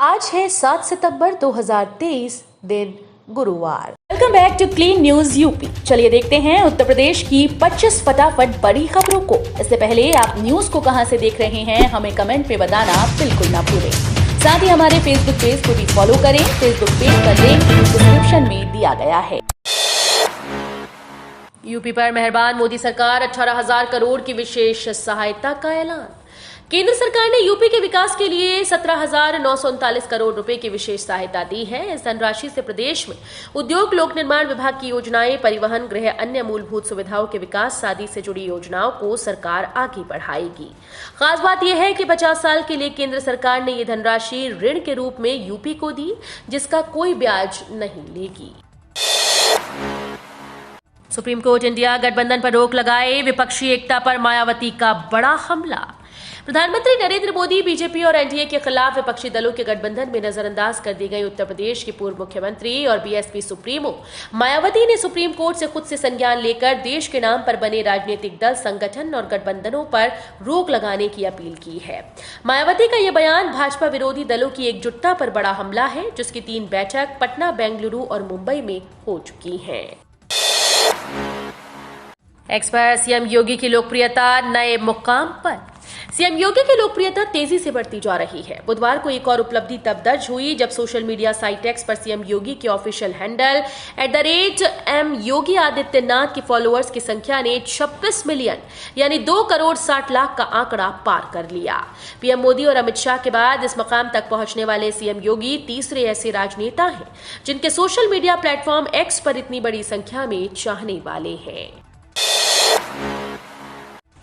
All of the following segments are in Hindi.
आज है 7 सितंबर 2023 दिन गुरुवार। Welcome back to clean news UP. चलिए देखते हैं उत्तर प्रदेश की 25 फटाफट बड़ी खबरों को। इससे पहले आप न्यूज को कहां से देख रहे हैं हमें कमेंट में बताना बिल्कुल ना भूलें। साथ ही हमारे फेसबुक पेज को भी फॉलो करें। फेसबुक पेज का लिंक डिस्क्रिप्शन में दिया गया है। यूपी पर मेहरबान मोदी सरकार 18,000 करोड़ की विशेष सहायता का ऐलान। केंद्र सरकार ने यूपी के विकास के लिए 17,939 करोड़ रुपए की विशेष सहायता दी है। इस धनराशि से प्रदेश में उद्योग, लोक निर्माण विभाग की योजनाएं, परिवहन, गृह, अन्य मूलभूत सुविधाओं के विकास आदि से जुड़ी योजनाओं को सरकार आगे बढ़ाएगी। खास बात यह है कि 50 साल के लिए केंद्र सरकार ने ये धनराशि ऋण के रूप में यूपी को दी, जिसका कोई ब्याज नहीं लेगी। सुप्रीम कोर्ट इंडिया गठबंधन पर रोक लगाए, विपक्षी एकता पर मायावती का बड़ा हमला। प्रधानमंत्री नरेंद्र मोदी, बीजेपी और एनडीए के खिलाफ विपक्षी दलों के गठबंधन में नजरअंदाज कर दी गई उत्तर प्रदेश की पूर्व मुख्यमंत्री और बीएसपी सुप्रीमो मायावती ने सुप्रीम कोर्ट से खुद से संज्ञान लेकर देश के नाम पर बने राजनीतिक दल, संगठन और गठबंधनों पर रोक लगाने की अपील की है। मायावती का यह बयान भाजपा विरोधी दलों की एकजुटता पर बड़ा हमला है, जिसकी 3 बैठक पटना, बेंगलुरु और मुंबई में हो चुकी हैं। एक्स पर सीएम योगी की लोकप्रियता नए मुकाम पर। सीएम योगी की लोकप्रियता तेजी से बढ़ती जा रही है। बुधवार को एक और उपलब्धि तब दर्ज हुई जब सोशल मीडिया साइट एक्स पर सीएम योगी के official handle @M Yogi Adityanath के फॉलोअर्स की संख्या ने 26 मिलियन यानी 2 करोड़ 60 लाख का आंकड़ा पार कर लिया। पीएम मोदी और अमित शाह के बाद इस मकाम तक पहुंचने वाले सीएम योगी तीसरे ऐसे राजनेता हैं जिनके सोशल मीडिया प्लेटफॉर्म एक्स पर इतनी बड़ी संख्या में चाहने वाले हैं।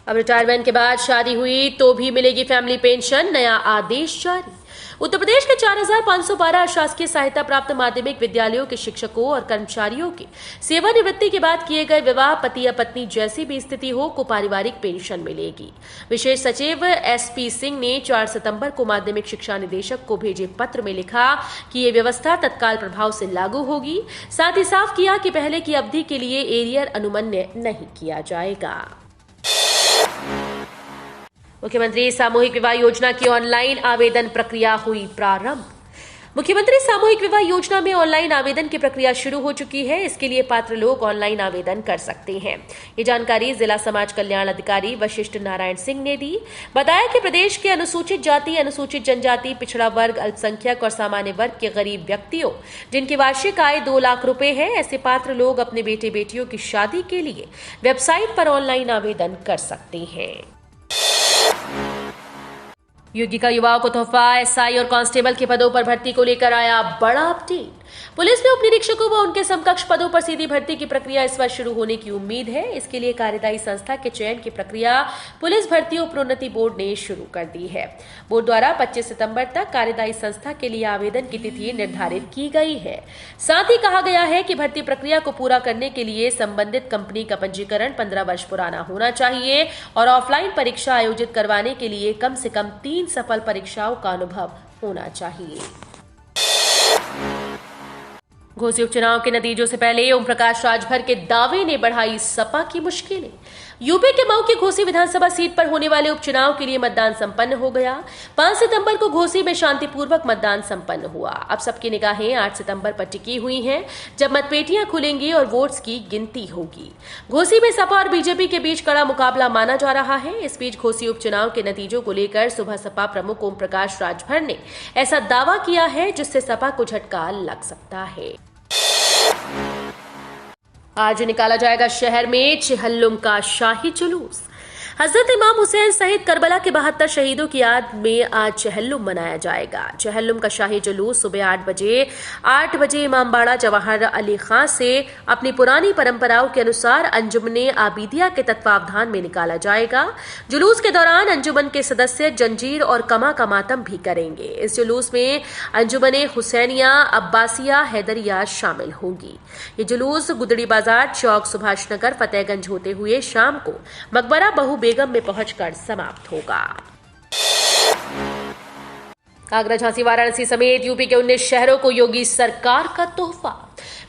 अब रिटायरमेंट के बाद शादी हुई तो भी मिलेगी फैमिली पेंशन, नया आदेश जारी। उत्तर प्रदेश के 4,512 शासकीय सहायता प्राप्त माध्यमिक विद्यालयों के शिक्षकों और कर्मचारियों के सेवानिवृत्ति के बाद किए गए विवाह, पति या पत्नी जैसी भी स्थिति हो को पारिवारिक पेंशन मिलेगी। विशेष सचिव SP सिंह ने 4 सितंबर को माध्यमिक शिक्षा निदेशक को भेजे पत्र में लिखा कि ये व्यवस्था तत्काल प्रभाव से लागू होगी। साथ ही साफ किया कि पहले की अवधि के लिए एरियर अनुमन्य नहीं किया जाएगा। मुख्यमंत्री सामूहिक विवाह योजना की ऑनलाइन आवेदन प्रक्रिया हुई प्रारंभ। मुख्यमंत्री सामूहिक विवाह योजना में ऑनलाइन आवेदन की प्रक्रिया शुरू हो चुकी है। इसके लिए पात्र लोग ऑनलाइन आवेदन कर सकते हैं। ये जानकारी जिला समाज कल्याण अधिकारी वशिष्ठ नारायण सिंह ने दी। बताया कि प्रदेश के अनुसूचित जाति, अनुसूचित जनजाति, पिछड़ा वर्ग, अल्पसंख्यक और सामान्य वर्ग के गरीब व्यक्तियों जिनकी वार्षिक आय 2 लाख रुपए है, ऐसे पात्र लोग अपने बेटे बेटियों की शादी के लिए वेबसाइट पर ऑनलाइन आवेदन कर सकते हैं। योगी का युवाओं को तोहफा, SI और कांस्टेबल के पदों पर भर्ती को लेकर आया बड़ा अपडेट। पुलिस में उप निरीक्षकों व उनके समकक्ष पदों पर सीधी भर्ती की प्रक्रिया इस वर्ष शुरू होने की उम्मीद है। इसके लिए कार्यदायी संस्था के चयन की प्रक्रिया पुलिस भर्ती और प्रोन्नति बोर्ड ने शुरू कर दी है। बोर्ड द्वारा 25 सितंबर तक कार्यदायी संस्था के लिए आवेदन की तिथि निर्धारित की गई है। साथ ही कहा गया है कि भर्ती प्रक्रिया को पूरा करने के लिए संबंधित कंपनी का पंजीकरण 15 वर्ष पुराना होना चाहिए और ऑफलाइन परीक्षा आयोजित करवाने के लिए कम से कम 3 सफल परीक्षाओं का अनुभव होना चाहिए। घोसी उपचुनाव के नतीजों से पहले ओम प्रकाश राजभर के दावे ने बढ़ाई सपा की मुश्किलें। यूपी के मऊ की घोसी विधानसभा सीट पर होने वाले उपचुनाव के लिए मतदान संपन्न हो गया। 5 सितंबर को घोसी में शांतिपूर्वक मतदान संपन्न हुआ। अब सबकी निगाहें 8 सितंबर पर टिकी हुई हैं, जब मतपेटियां खुलेंगी और वोट्स की गिनती होगी। घोसी में सपा और बीजेपी के बीच कड़ा मुकाबला माना जा रहा है। इस बीच घोसी उपचुनाव के नतीजों को लेकर सुबह सपा प्रमुख ओम प्रकाश राजभर ने ऐसा दावा किया है जिससे सपा को झटका लग सकता है। आज निकाला जाएगा शहर में चेहल्लुम का शाही जुलूस। हजरत इमाम हुसैन सहित करबला के 72 शहीदों की याद में आज चेहल्लुम मनाया जाएगा। चेहल्लुम का शाही जुलूस सुबह 8 बजे इमामबाड़ा जवाहर अली खां से अपनी पुरानी परंपराओं के अनुसार अंजुमने आबिदिया के तत्वावधान में निकाला जाएगा। जुलूस के दौरान अंजुमन के सदस्य जंजीर और कमा का मातम भी करेंगे। इस जुलूस में अंजुमने हुसैनिया, अब्बासिया, हैदरिया शामिल होंगी। ये जुलूस गुदड़ी बाजार, चौक सुभाष नगर, फतेहगंज होते हुए शाम को मकबरा बहू बेगम में पहुंचकर समाप्त होगा। आगरा, झांसी, वाराणसी समेत यूपी के 19 शहरों को योगी सरकार का तोहफा।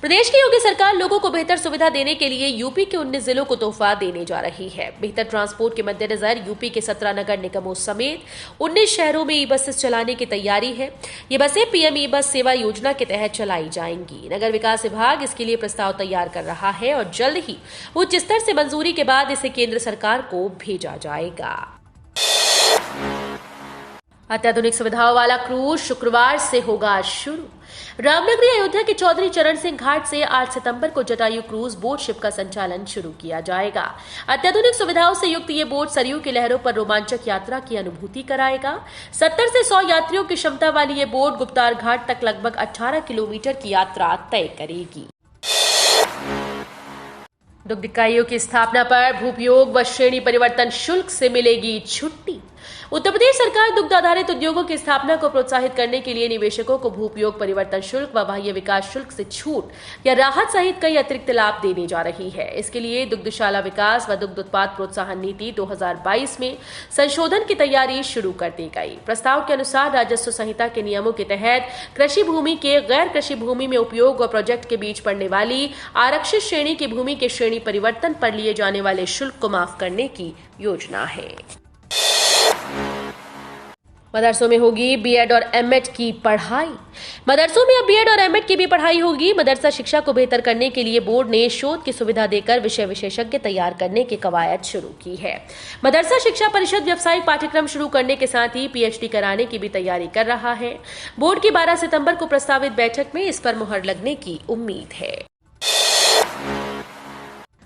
प्रदेश की योगी सरकार लोगों को बेहतर सुविधा देने के लिए यूपी के 19 जिलों को तोहफा देने जा रही है। बेहतर ट्रांसपोर्ट के मद्देनजर यूपी के 17 नगर निगमों समेत 19 शहरों में ई बसेस चलाने की तैयारी है। ये बसें पीएम ई बस सेवा योजना के तहत चलाई जाएंगी। नगर विकास विभाग इसके लिए प्रस्ताव तैयार कर रहा है और जल्द ही उच्च स्तर से मंजूरी के बाद इसे केंद्र सरकार को भेजा जाएगा। अत्याधुनिक सुविधाओं वाला क्रूज शुक्रवार से होगा शुरू। रामनगरी अयोध्या के चौधरी चरण सिंह घाट से 8 सितंबर को जटायु क्रूज बोट शिप का संचालन शुरू किया जाएगा। अत्याधुनिक सुविधाओं से युक्त ये बोट सरयू की लहरों पर रोमांचक यात्रा की अनुभूति कराएगा। 70 से 100 यात्रियों की क्षमता वाली ये बोट गुप्तार घाट तक लगभग 18 किलोमीटर की यात्रा तय करेगी। दुग्ध इकाइयों की स्थापना पर भूपयोग व श्रेणी परिवर्तन शुल्क से मिलेगी छुट्टी। उत्तर प्रदेश सरकार दुग्ध आधारित उद्योगों की स्थापना को प्रोत्साहित करने के लिए निवेशकों को भूपयोग परिवर्तन शुल्क व बाह्य विकास शुल्क से छूट या राहत सहित कई अतिरिक्त लाभ देने जा रही है। इसके लिए दुग्धशाला विकास व दुग्ध उत्पाद प्रोत्साहन नीति 2022 में संशोधन की तैयारी शुरू कर दी गई। प्रस्ताव के अनुसार राजस्व संहिता के नियमों के तहत कृषि भूमि के गैर कृषि भूमि में उपयोग व प्रोजेक्ट के बीच पड़ने वाली आरक्षित श्रेणी की भूमि के श्रेणी परिवर्तन पर लिए जाने वाले शुल्क को माफ करने की योजना है। मदरसों में होगी बीएड और एमएड की पढ़ाई। मदरसों में अब बीएड और एमएड की भी पढ़ाई होगी। मदरसा शिक्षा को बेहतर करने के लिए बोर्ड ने शोध की सुविधा देकर विषय विशेषज्ञ तैयार करने की कवायद शुरू की है। मदरसा शिक्षा परिषद व्यावसायिक पाठ्यक्रम शुरू करने के साथ ही पीएचडी कराने की भी तैयारी कर रहा है। बोर्ड की 12 सितंबर को प्रस्तावित बैठक में इस पर मुहर लगने की उम्मीद है।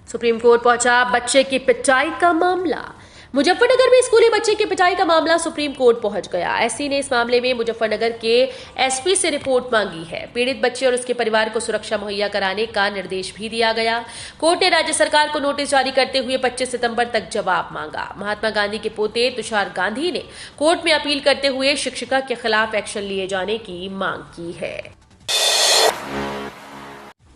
सुप्रीम कोर्ट पहुंचा बच्चे की पिटाई का मामला। मुजफ्फरनगर में स्कूली बच्चे की पिटाई का मामला सुप्रीम कोर्ट पहुंच गया। एससी ने इस मामले में मुजफ्फरनगर के एसपी से रिपोर्ट मांगी है। पीड़ित बच्चे और उसके परिवार को सुरक्षा मुहैया कराने का निर्देश भी दिया गया। कोर्ट ने राज्य सरकार को नोटिस जारी करते हुए 25 सितंबर तक जवाब मांगा। महात्मा गांधी के पोते तुषार गांधी ने कोर्ट में अपील करते हुए शिक्षिका के खिलाफ एक्शन लिए जाने की मांग की है।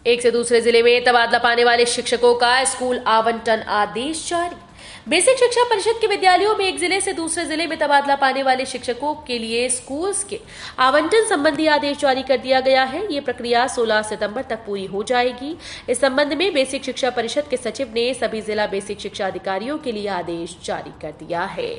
एक से दूसरे जिले में तबादला पाने वाले शिक्षकों का स्कूल आवंटन आदेश जारी। बेसिक शिक्षा परिषद के विद्यालयों में एक जिले से दूसरे जिले में तबादला पाने वाले शिक्षकों के लिए स्कूल्स के आवंटन संबंधी आदेश जारी कर दिया गया है। ये प्रक्रिया 16 सितंबर तक पूरी हो जाएगी। इस संबंध में बेसिक शिक्षा परिषद के सचिव ने सभी जिला बेसिक शिक्षा अधिकारियों के लिए आदेश जारी कर दिया है।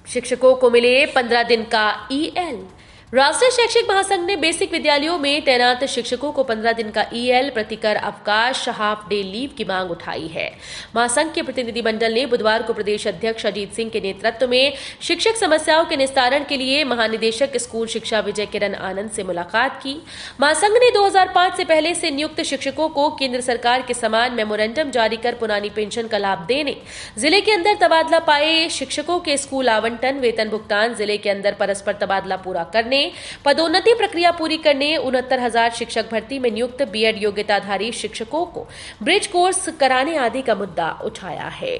शिक्षकों को मिले 15 दिन का ईएल। राष्ट्रीय शैक्षिक महासंघ ने बेसिक विद्यालयों में तैनात शिक्षकों को 15 दिन का ईएल प्रतिकर अवकाश हाफ डे लीव की मांग उठाई है। महासंघ के प्रतिनिधिमंडल ने बुधवार को प्रदेश अध्यक्ष अजीत सिंह के नेतृत्व में शिक्षक समस्याओं के निस्तारण के लिए महानिदेशक स्कूल शिक्षा विजय किरण आनंद से मुलाकात की। महासंघ ने 2005 से पहले से नियुक्त शिक्षकों को केंद्र सरकार के समान मेमोरेंडम जारी कर पुरानी पेंशन का लाभ देने, जिले के अंदर तबादला पाए शिक्षकों के स्कूल आवंटन, वेतन भुगतान, जिले के अंदर परस्पर तबादला पूरा करने, पदोन्नति प्रक्रिया पूरी करने, 69,000 शिक्षक भर्ती में नियुक्त बीएड योग्यताधारी शिक्षकों को ब्रिज कोर्स कराने आदि का मुद्दा उठाया है।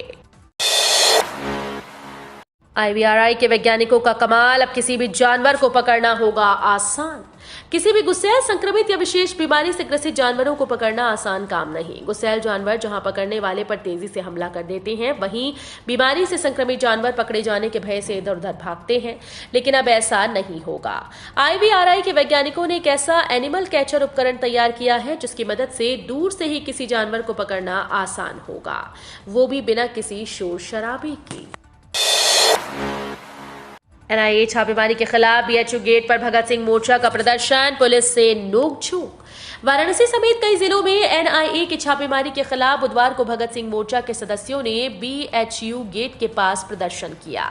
आईवीआरआई के वैज्ञानिकों का कमाल, अब किसी भी जानवर को पकड़ना होगा आसान। किसी भी गुस्सैल, संक्रमित या विशेष बीमारी से ग्रसित जानवरों को पकड़ना आसान काम नहीं। गुस्सैल जानवर जहां पकड़ने वाले पर तेजी से हमला कर देते हैं, वहीं बीमारी से संक्रमित जानवर पकड़े जाने के भय से इधर उधर भागते हैं, लेकिन अब ऐसा नहीं होगा। आईवीआरआई के वैज्ञानिकों ने एक ऐसा एनिमल कैचर उपकरण तैयार किया है जिसकी मदद से दूर से ही किसी जानवर को पकड़ना आसान होगा, वो भी बिना किसी शोर शराबे के। एनआईए छापेमारी के खिलाफ बीएचयू गेट पर भगत सिंह मोर्चा का प्रदर्शन, पुलिस से नोकझोंक। वाराणसी समेत कई जिलों में एनआईए की छापेमारी के खिलाफ बुधवार को भगत सिंह मोर्चा के सदस्यों ने बीएचयू गेट के पास प्रदर्शन किया।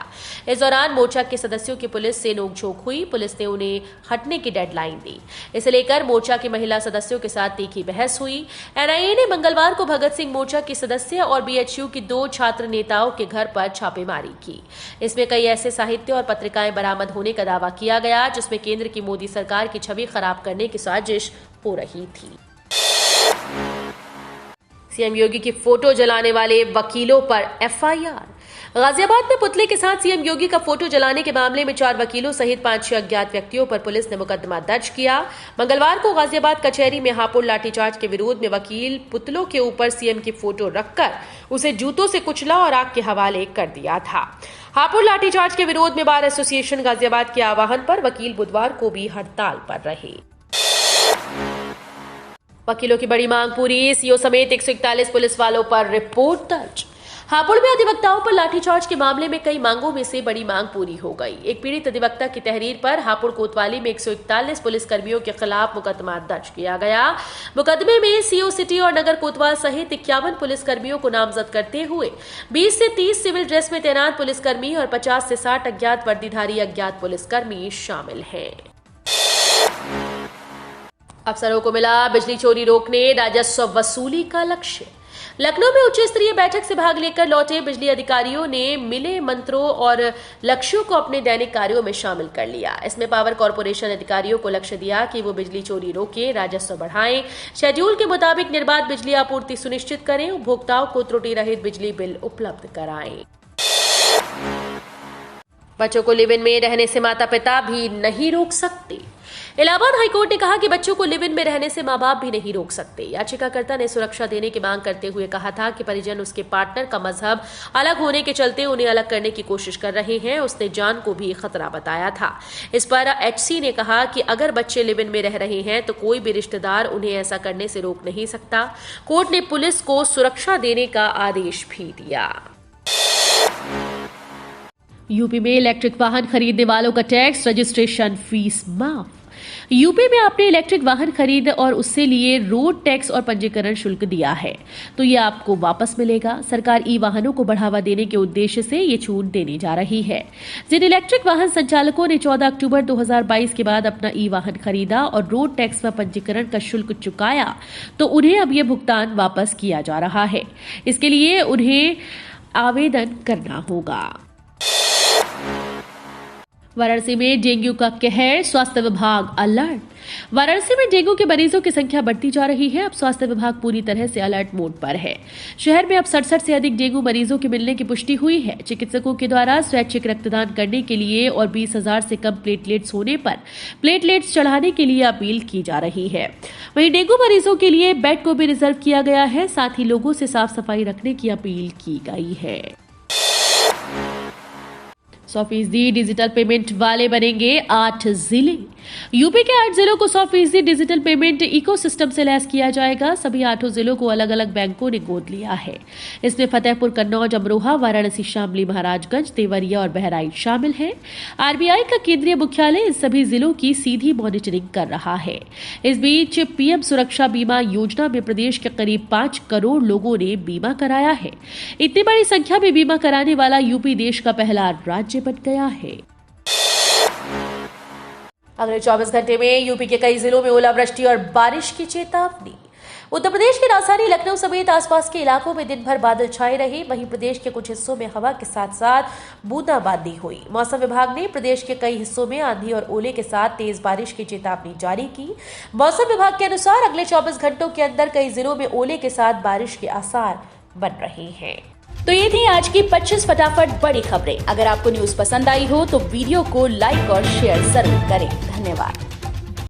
इस दौरान मोर्चा के सदस्यों की पुलिस से नोकझोंक हुई। पुलिस ने उन्हें हटने की डेडलाइन दी। इसे लेकर मोर्चा की महिला सदस्यों के साथ तीखी बहस हुई। एनआईए ने मंगलवार को भगत सिंह मोर्चा के सदस्य और बीएचयू की 2 छात्र नेताओं के घर पर छापेमारी की। इसमें कई ऐसे साहित्य और पत्रिकाएं बरामद होने का दावा किया गया जिसमें केंद्र की मोदी सरकार की छवि खराब करने की साजिश हो रही थी। सीएम योगी की फोटो जलाने वाले वकीलों पर एफआईआर। गाजियाबाद में पुतले के साथ सीएम योगी का फोटो जलाने के मामले में 4 वकीलों सहित 5-6 अज्ञात व्यक्तियों पर पुलिस ने मुकदमा दर्ज किया। मंगलवार को गाजियाबाद कचहरी में हापुड़ लाठीचार्ज के विरोध में वकील पुतलों के ऊपर सीएम की फोटो रखकर उसे जूतों से कुचला और आग के हवाले कर दिया था। हापुड़ लाठीचार्ज के विरोध में बार एसोसिएशन गाजियाबाद के आह्वान पर वकील बुधवार को भी हड़ताल पर रहे। वकीलों की बड़ी मांग पूरी, सीओ समेत 141 पुलिस वालों पर रिपोर्ट दर्ज। हापुड़ में अधिवक्ताओं पर लाठीचार्ज के मामले में कई मांगों में से बड़ी मांग पूरी हो गई। एक पीड़ित अधिवक्ता की तहरीर पर हापुड़ कोतवाली में 141 पुलिस कर्मियों के खिलाफ मुकदमा दर्ज किया गया। मुकदमे में सीओ सिटी और नगर कोतवाल सहित 51 पुलिस कर्मियों को नामजद करते हुए 20 से 30 सिविल ड्रेस में तैनात पुलिसकर्मी और 50 से 60 अज्ञात वर्दीधारी अज्ञात पुलिसकर्मी शामिल हैं। अफसरों को मिला बिजली चोरी रोकने राजस्व वसूली का लक्ष्य। लखनऊ में उच्च स्तरीय बैठक से भाग लेकर लौटे बिजली अधिकारियों ने मिले मंत्रों और लक्ष्यों को अपने दैनिक कार्यों में शामिल कर लिया। इसमें पावर कॉर्पोरेशन अधिकारियों को लक्ष्य दिया कि वो बिजली चोरी रोकें, राजस्व बढ़ाएं, शेड्यूल के मुताबिक निर्बाध बिजली आपूर्ति सुनिश्चित करें, उपभोक्ताओं को त्रुटि रहित बिजली बिल उपलब्ध कराएं। बच्चों को लिव इन में रहने से माता पिता भी नहीं रोक सकते। इलाहाबाद हाईकोर्ट ने कहा कि बच्चों को लिव इन में रहने से मां बाप भी नहीं रोक सकते। याचिकाकर्ता ने सुरक्षा देने की मांग करते हुए कहा था कि परिजन उसके पार्टनर का मजहब अलग होने के चलते उन्हें अलग करने की कोशिश कर रहे हैं। उसने जान को भी खतरा बताया था। इस पर एचसी ने कहा कि अगर बच्चे लिव इन में रह रहे हैं तो कोई भी रिश्तेदार उन्हें ऐसा करने से रोक नहीं सकता। कोर्ट ने पुलिस को सुरक्षा देने का आदेश भी दिया। यूपी में इलेक्ट्रिक वाहन खरीदने वालों का टैक्स रजिस्ट्रेशन फीस माफ। यूपी में आपने इलेक्ट्रिक वाहन खरीद और उससे लिए रोड टैक्स और पंजीकरण शुल्क दिया है तो ये आपको वापस मिलेगा। सरकार ई वाहनों को बढ़ावा देने के उद्देश्य से ये छूट देने जा रही है। जिन इलेक्ट्रिक वाहन संचालकों ने 14 अक्टूबर 2022 के बाद अपना ई वाहन खरीदा और रोड टैक्स व पंजीकरण का शुल्क चुकाया तो उन्हें अब ये भुगतान वापस किया जा रहा है। इसके लिए उन्हें आवेदन करना होगा। वाराणसी में डेंगू का कहर, स्वास्थ्य विभाग अलर्ट। वाराणसी में डेंगू के मरीजों की संख्या बढ़ती जा रही है। अब स्वास्थ्य विभाग पूरी तरह से अलर्ट मोड पर है। शहर में अब 67 से अधिक डेंगू मरीजों के मिलने की पुष्टि हुई है। चिकित्सकों के द्वारा स्वैच्छिक रक्तदान करने के लिए और 20,000 से कम प्लेटलेट्स होने पर प्लेटलेट्स चढ़ाने के लिए अपील की जा रही है। वहीं डेंगू मरीजों के लिए बेड को भी रिजर्व किया गया है। साथ ही लोगों से साफ सफाई रखने की अपील की गई है। 100% डिजिटल पेमेंट वाले बनेंगे 8 जिले। यूपी के 8 जिलों को 100% डिजिटल पेमेंट इकोसिस्टम से लैस किया जाएगा। सभी 8 जिलों को अलग अलग बैंकों ने गोद लिया है। इसमें फतेहपुर, कन्नौज, अमरोहा, वाराणसी, शामली, महाराजगंज, देवरिया और बहराइच शामिल हैं। आरबीआई का केंद्रीय मुख्यालय इन सभी जिलों की सीधी मॉनिटरिंग कर रहा है। इस बीच पीएम सुरक्षा बीमा योजना में प्रदेश के करीब 5 करोड़ लोगों ने बीमा कराया है। इतनी बड़ी संख्या में बीमा कराने वाला यूपी देश का पहला राज्य बन गया है। अगले 24 घंटे में यूपी के कई जिलों में ओलावृष्टि और बारिश की चेतावनी। उत्तर प्रदेश की राजधानी लखनऊ समेत आसपास के इलाकों में दिन भर बादल छाए रहे। वहीं प्रदेश के कुछ हिस्सों में हवा के साथ साथ बूंदाबांदी हुई। मौसम विभाग ने प्रदेश के कई हिस्सों में आंधी और ओले के साथ तेज बारिश की चेतावनी जारी की। मौसम विभाग के अनुसार अगले 24 घंटों के अंदर कई जिलों में ओले के साथ बारिश के आसार बन रहे हैं। तो ये थी आज की 25 फटाफट बड़ी खबरें। अगर आपको न्यूज पसंद आई हो तो वीडियो को लाइक और शेयर जरूर करें। धन्यवाद।